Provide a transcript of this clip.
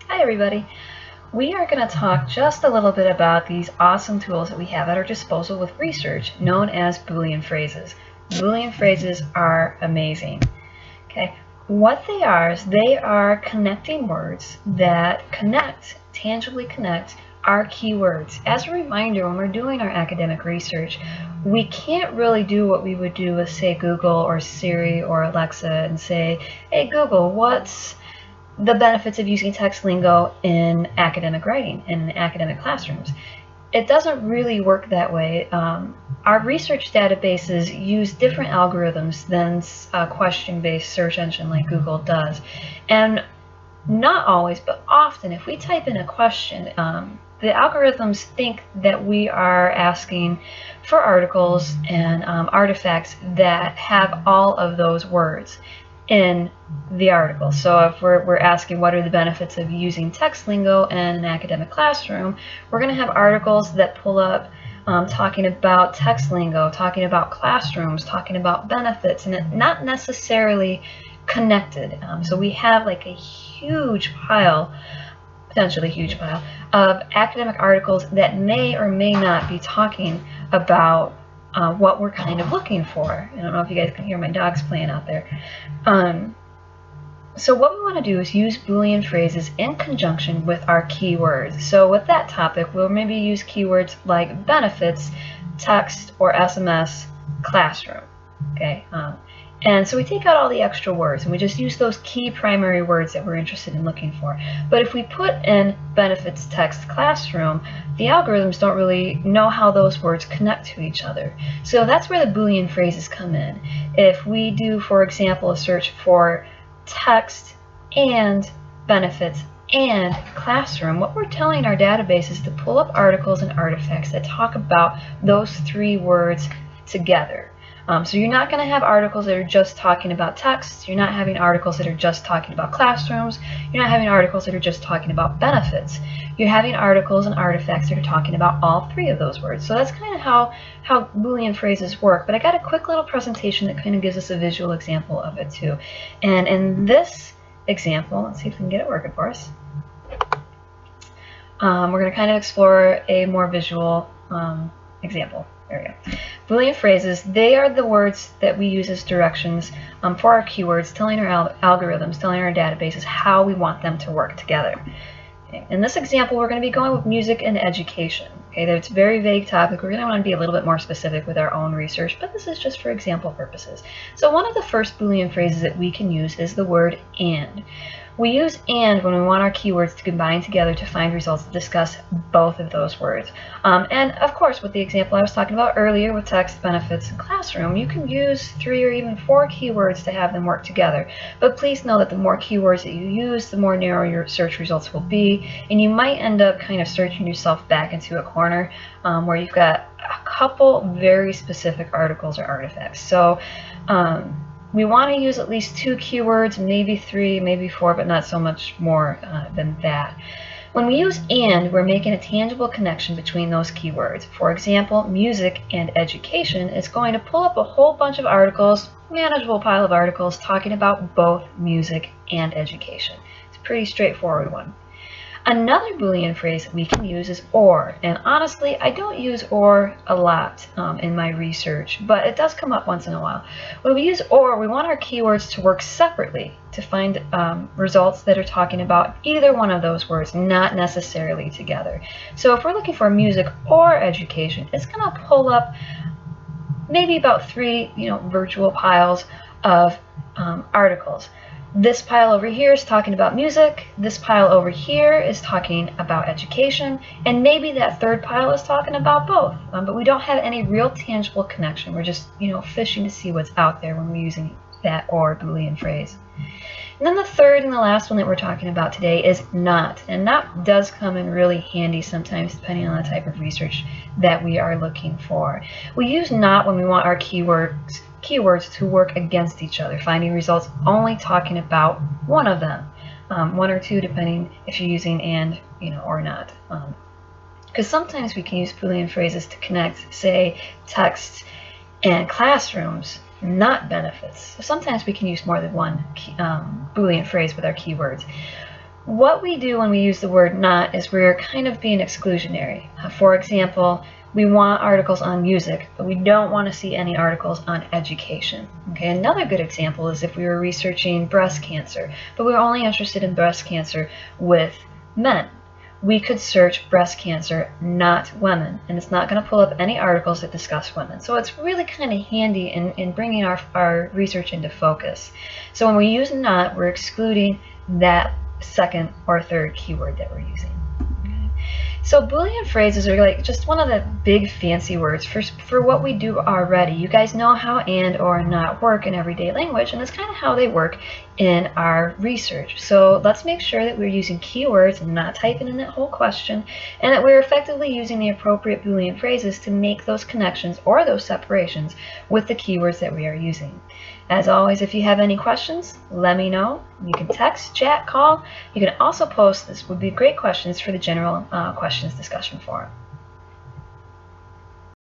Hi everybody. We are going to talk just a little bit about these awesome tools that we have at our disposal with research known as Boolean phrases. Boolean phrases are amazing. Okay, what they are is they are connecting words that tangibly connect our keywords. As a reminder, when we're doing our academic research, we can't really do what we would do with, say, Google or Siri or Alexa and say, hey Google, what's the benefits of using text lingo in academic writing, in academic classrooms. It doesn't really work that way. Our research databases use different algorithms than a question-based search engine like Google does. And not always, but often, if we type in a question, the algorithms think that we are asking for articles and artifacts that have all of those words in the article. So if we're asking what are the benefits of using text lingo in an academic classroom, we're going to have articles that pull up talking about text lingo, talking about classrooms, talking about benefits, and not necessarily connected. So we have like a huge pile, potentially huge pile, of academic articles that may or may not be talking about what we're kind of looking for. I don't know if you guys can hear my dogs playing out there. So what we want to do is use Boolean phrases in conjunction with our keywords. So with that topic, we'll maybe use keywords like benefits, text, or SMS, classroom. Okay. And so we take out all the extra words and we just use those key primary words that we're interested in looking for. But if we put in benefits, text, classroom, the algorithms don't really know how those words connect to each other. So that's where the Boolean phrases come in. If we do, for example, a search for text and benefits and classroom, what we're telling our database is to pull up articles and artifacts that talk about those three words together. So you're not going to have articles that are just talking about text. You're not having articles that are just talking about classrooms. You're not having articles that are just talking about benefits. You're having articles and artifacts that are talking about all three of those words. So that's kind of how Boolean phrases work. But I got a quick little presentation that kind of gives us a visual example of it too. And in this example, let's see if we can get it working for us. We're going to kind of explore a more visual example. There we go. Boolean phrases, they are the words that we use as directions for our keywords, telling our algorithms, telling our databases how we want them to work together. Okay. In this example, we're going to be going with music and education. Okay, it's a very vague topic. We're going to want to be a little bit more specific with our own research, but this is just for example purposes. So one of the first Boolean phrases that we can use is the word and. We use and when we want our keywords to combine together to find results that discuss both of those words. And of course, with the example I was talking about earlier with text, benefits, and classroom, you can use 3 or even 4 keywords to have them work together. But please know that the more keywords that you use, the more narrow your search results will be, and you might end up kind of searching yourself back into a corner where you've got a couple very specific articles or artifacts. So we want to use at least 2 keywords, maybe 3, maybe 4, but not so much more than that. When we use and, we're making a tangible connection between those keywords. For example, music and education is going to pull up a whole bunch of articles, manageable pile of articles, talking about both music and education. It's a pretty straightforward one. Another Boolean phrase that we can use is or, and honestly I don't use or a lot in my research, but it does come up once in a while. When we use or, we want our keywords to work separately to find results that are talking about either one of those words, not necessarily together. So if we're looking for music or education, it's going to pull up maybe about 3 virtual piles of articles. This pile over here is talking about music, this pile over here is talking about education, and maybe that third pile is talking about both. But we don't have any real tangible connection. We're just, fishing to see what's out there when we're using that or Boolean phrase. And then the third and the last one that we're talking about today is not. And not does come in really handy sometimes depending on the type of research that we are looking for. We use not when we want our keywords to work against each other, finding results only talking about one of them, 1 or 2 depending if you're using and or not. Because sometimes we can use Boolean phrases to connect, say, text and classrooms, not benefits. So sometimes we can use more than one Boolean phrase with our keywords. What we do when we use the word not is we're kind of being exclusionary. For example, we want articles on music, but we don't want to see any articles on education. Okay, another good example is if we were researching breast cancer, but we were only interested in breast cancer with men. We could search breast cancer, not women, and it's not going to pull up any articles that discuss women. So it's really kind of handy in bringing our research into focus. So when we use not, we're excluding that second or third keyword that we're using. So Boolean phrases are like just one of the big fancy words for what we do already. You guys know how and or not work in everyday language, and that's kind of how they work in our research. So let's make sure that we're using keywords and not typing in that whole question, and that we're effectively using the appropriate Boolean phrases to make those connections or those separations with the keywords that we are using. As always, if you have any questions, let me know. You can text, chat, call. You can also post. This would be great questions for the general questions discussion forum.